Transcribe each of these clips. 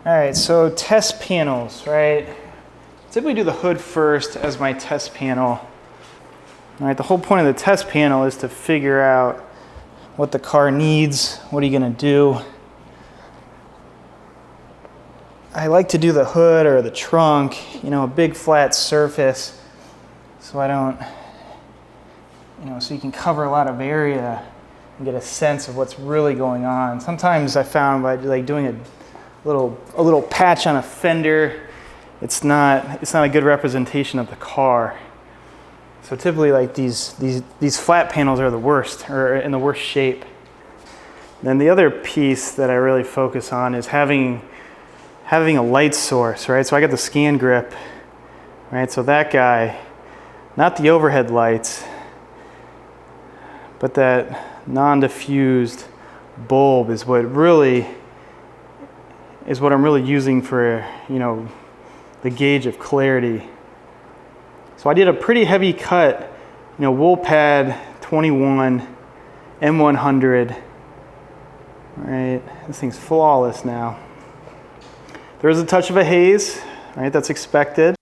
All right, so test panels, right? Typically do the hood first as my test panel. All right, the whole point of the test panel is to figure out what the car needs, what are you gonna do. I like to do the hood or the trunk, you know, a big flat surface, so I don't, you know, so you can cover a lot of area and get a sense of what's really going on. Sometimes I found by like doing a little patch on a fender, it's not a good representation of the car. So typically, like these flat panels are the worst, or in the worst shape. Then the other piece that I really focus on is having a light source, right? So I got the scan grip, right? So that guy, not the overhead lights, but that non-diffused bulb is what I'm really using for, you know, the gauge of clarity. So I did a pretty heavy cut, you know, wool pad 21, M100, right? This thing's flawless now. There is a touch of a haze, right? That's expected.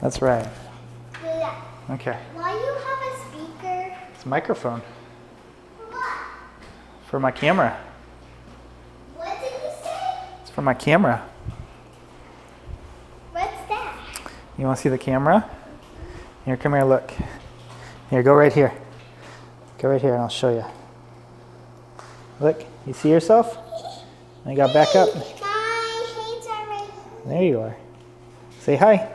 That's right. Yeah. Okay. Why do you have a speaker? It's a microphone. For what? For my camera. What did you say? It's for my camera. What's that? You want to see the camera? Here, come here, look. Here, go right here. Go right here and I'll show you. Look, you see yourself? And you got back up. My hands are right. There you are. Say hi. Hi.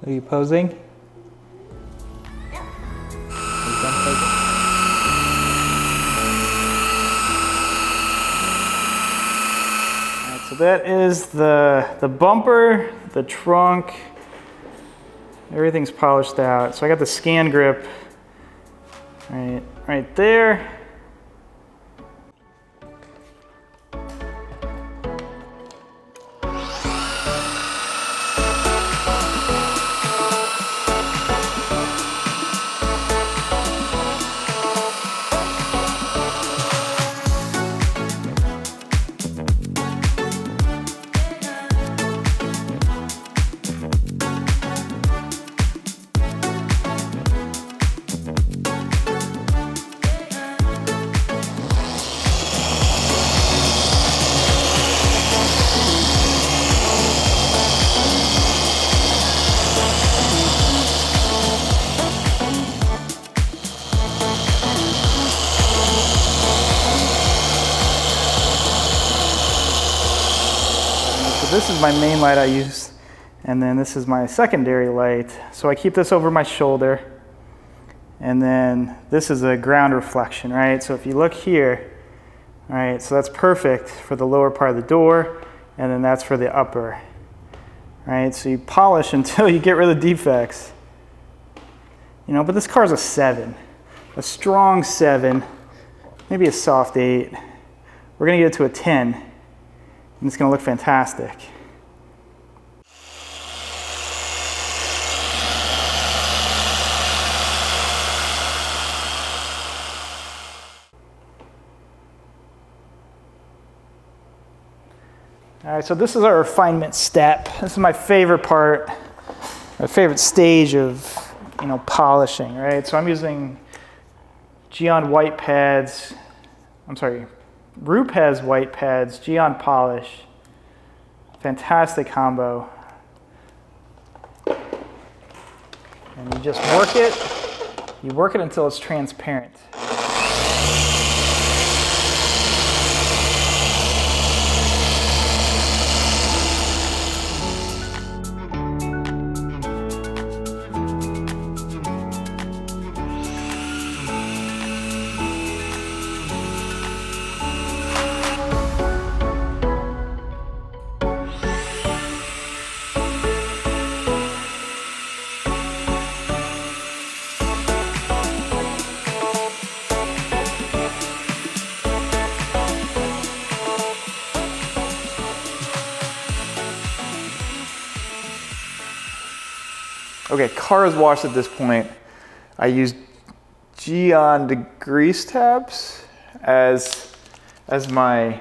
Are you posing? So that is the bumper, the trunk, everything's polished out. So I got the scan grip right there. This is my main light I use, and then this is my secondary light. So I keep this over my shoulder, and then this is a ground reflection, right? So if you look here, right, so that's perfect for the lower part of the door, and then that's for the upper, right? So you polish until you get rid of defects. You know, but this car is a 7, a strong 7, maybe a soft 8. We're gonna get it to a 10. And it's going to look fantastic. All right, so this is our refinement step. This is my favorite part, my favorite stage of, polishing, right? So I'm using Gyeon white pads, Rupes white pads, Gyeon polish. Fantastic combo. And you just work it. You work it until it's transparent. Okay, car is washed at this point. I used Gyeon degrease tabs as my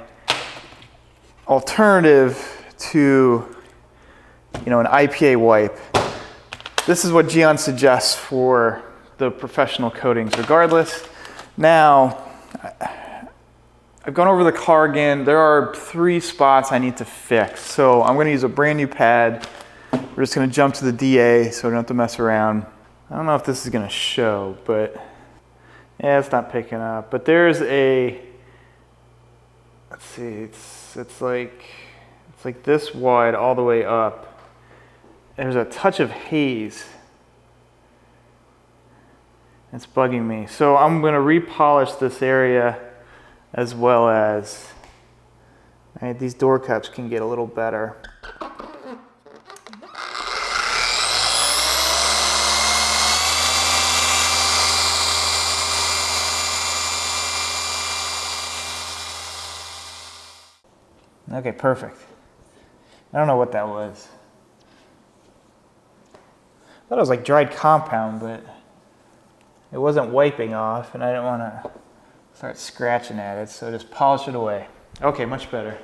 alternative to, an IPA wipe. This is what Gyeon suggests for the professional coatings regardless. Now, I've gone over the car again. There are 3 spots I need to fix. So I'm gonna use a brand new pad. We're just gonna jump to the DA so we don't have to mess around. I don't know if this is gonna show, but yeah, it's not picking up. But there's a, let's see, it's like this wide all the way up. There's a touch of haze. It's bugging me. So I'm gonna repolish this area as well as, right, these door cups can get a little better. Okay, perfect. I don't know what that was. I thought it was like dried compound, but it wasn't wiping off, and I didn't want to start scratching at it, so just polish it away. Okay, much better.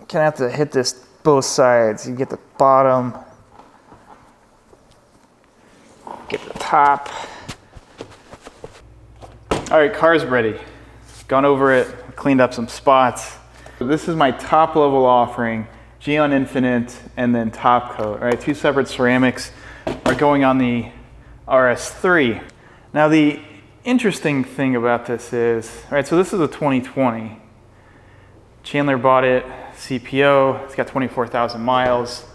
Gonna have to hit this both sides. You get the bottom, get the top. All right, car's ready. Gone over it, cleaned up some spots. This is my top level offering, Gyeon Infinite and then top coat. All right, 2 separate ceramics are going on the RS3. Now the interesting thing about this is, all right, so this is a 2020. Chandler bought it, CPO, it's got 24,000 miles.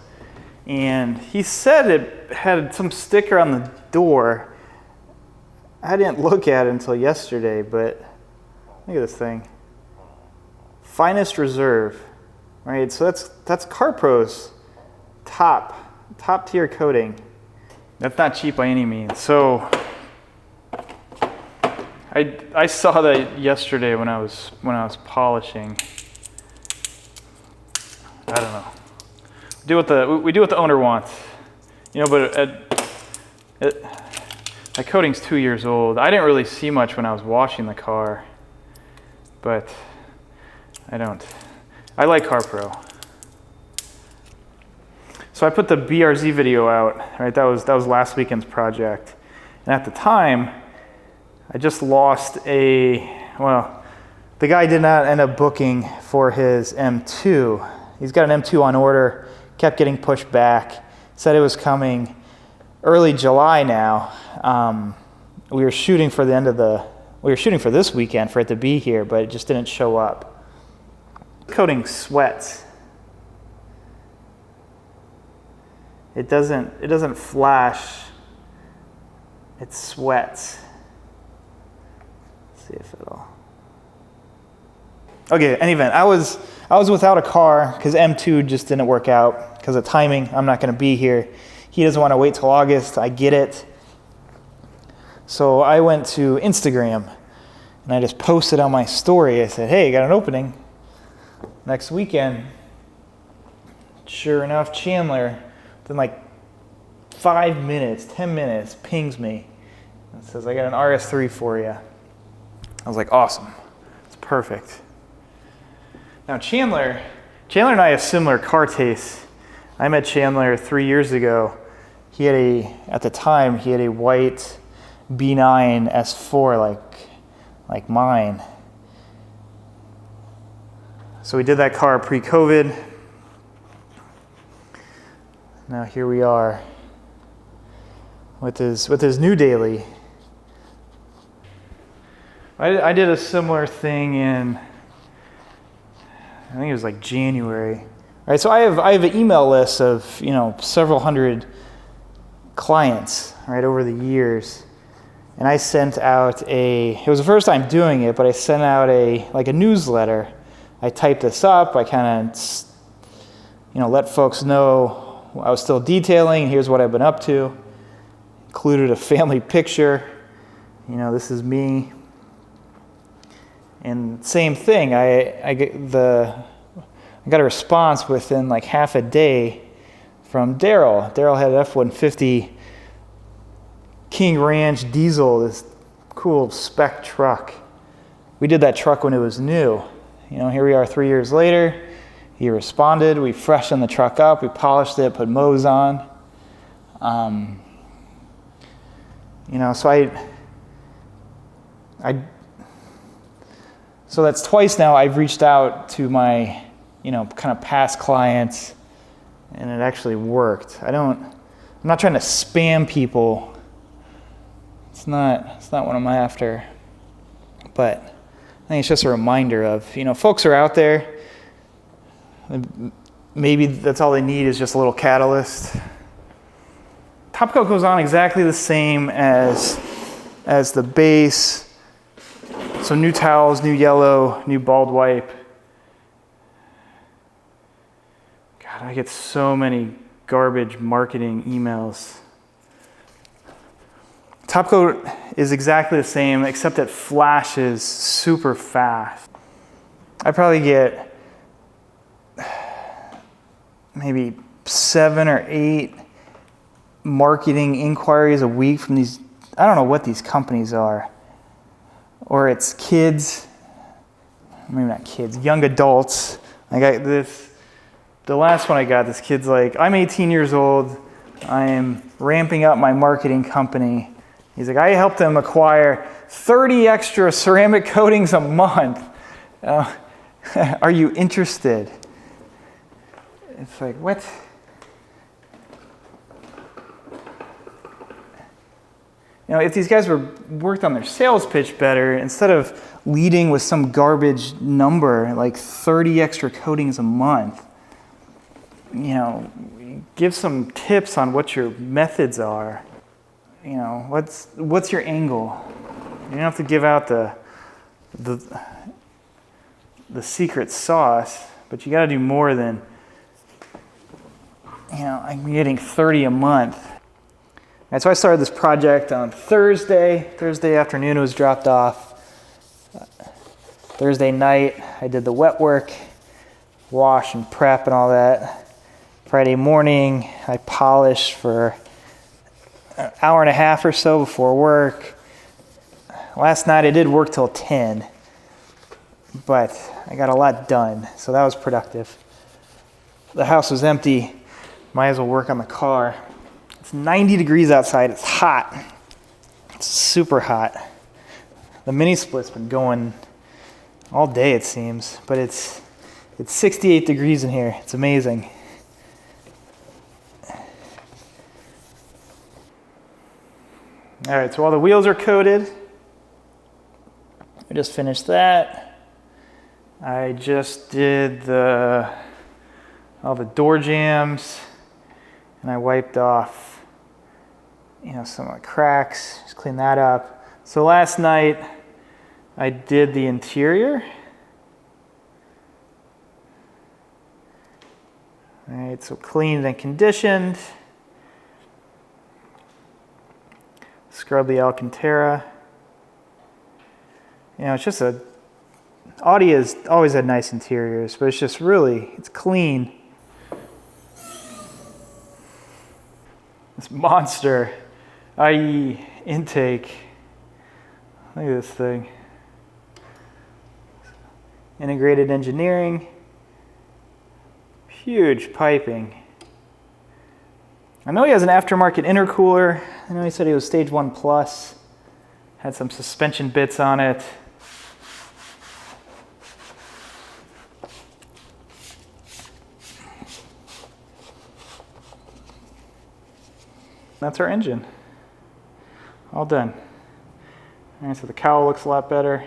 And he said it had some sticker on the door. I didn't look at it until yesterday, but look at this thing. Finest Reserve, right? So that's CarPro's top tier coating. That's not cheap by any means. So I saw that yesterday when I was polishing. I don't know. We do what the owner wants, you know. But that coating's 2 years old. I didn't really see much when I was washing the car, but I like CarPro. So I put the BRZ video out, right? That was last weekend's project. And at the time, I just lost the guy did not end up booking for his M2. He's got an M2 on order, kept getting pushed back, said it was coming early July now. We were shooting for this weekend for it to be here, but it just didn't show up. Coating sweats. It doesn't flash. It sweats. Let's see if it'll. Okay, in any event, I was without a car because M2 just didn't work out because of timing. I'm not going to be here. He doesn't want to wait till August. I get it. So I went to Instagram and I just posted on my story. I said, hey, got an opening next weekend. Sure enough, Chandler, within like 5 minutes, 10 minutes, pings me and says, I got an RS3 for you. I was like, awesome. It's perfect. Now Chandler and I have similar car tastes. I met Chandler 3 years ago. At the time, he had a white B9 S4 like mine. So we did that car pre-COVID. Now here we are with his new daily. I did a similar thing in, I think it was like January. All right, so I have an email list of several hundred clients right over the years, and I sent out it was the first time doing it, but I sent out a newsletter. I typed this up. I kind of let folks know I was still detailing. Here's what I've been up to. Included a family picture. This is me. And same thing. I got a response within like half a day from Daryl. Daryl had an F-150 King Ranch diesel, this cool spec truck. We did that truck when it was new. Here we are 3 years later. He responded. We freshened the truck up. We polished it, put Mo's on. So that's twice now I've reached out to my, kind of past clients, and it actually worked. I'm not trying to spam people. It's not what I'm after. But I think it's just a reminder of, folks are out there. Maybe that's all they need is just a little catalyst. Top coat goes on exactly the same as the base. So new towels, new yellow, new bald wipe. God, I get so many garbage marketing emails. Top coat is exactly the same, except it flashes super fast. I probably get maybe 7 or 8 marketing inquiries a week from these, I don't know what these companies are. Or it's kids, maybe not kids, young adults. I got this The last one I got, this kid's like, I'm 18 years old. I am ramping up my marketing company. He's like, I helped them acquire 30 extra ceramic coatings a month. Are you interested? It's like, what? You know, if these guys worked on their sales pitch better, instead of leading with some garbage number, like 30 extra coatings a month, you know, give some tips on what your methods are. You know, what's your angle? You don't have to give out the secret sauce, but you got to do more than, you know, I'm getting 30 a month. And so I started this project on Thursday. Thursday afternoon it was dropped off. Thursday night I did the wet work, wash and prep and all that. Friday morning I polished for an hour and a half or so before work. Last night I did work till 10, but I got a lot done, so that was productive. The house was empty. Might as well work on the car. It's 90 degrees outside. It's hot. It's super hot. The mini split's been going all day, it seems, but it's 68 degrees in here. It's amazing. All right, so all the wheels are coated. I just finished that. I just did all the door jambs, and I wiped off, you know, some of the cracks, just clean that up. So last night I did the interior. All right, so cleaned and conditioned. Scrub the Alcantara. You know, it's just Audi has always had nice interiors, but it's just really, it's clean. This monster IE intake. Look at this thing. Integrated engineering. Huge piping. I know he has an aftermarket intercooler. I know he said he was stage 1 plus. Had some suspension bits on it. That's our engine. All done. All right, so the cowl looks a lot better.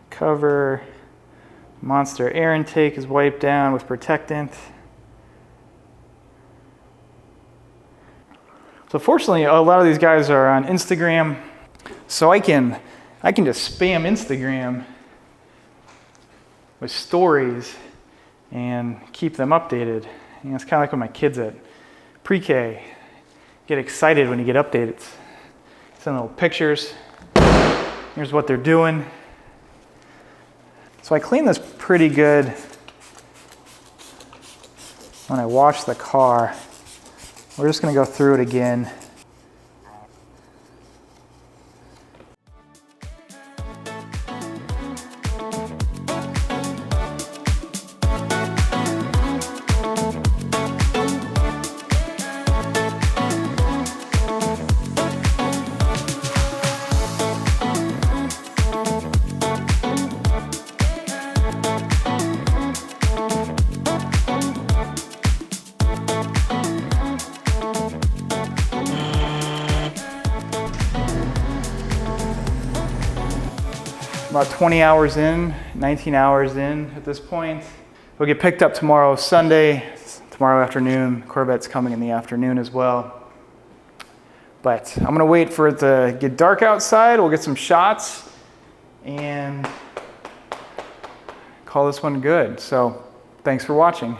Cover. Monster air intake is wiped down with protectant. So fortunately, a lot of these guys are on Instagram, so I can just spam Instagram with stories and keep them updated. You know, it's kind of like when my kids at pre-K get excited when you get updated. Send little pictures. Here's what they're doing. So I cleaned this pretty good when I washed the car. We're just going to go through it again. About 20 hours in, 19 hours in at this point. We'll get picked up tomorrow, Sunday, tomorrow afternoon. Corvette's coming in the afternoon as well. But I'm gonna wait for it to get dark outside. We'll get some shots and call this one good. So thanks for watching.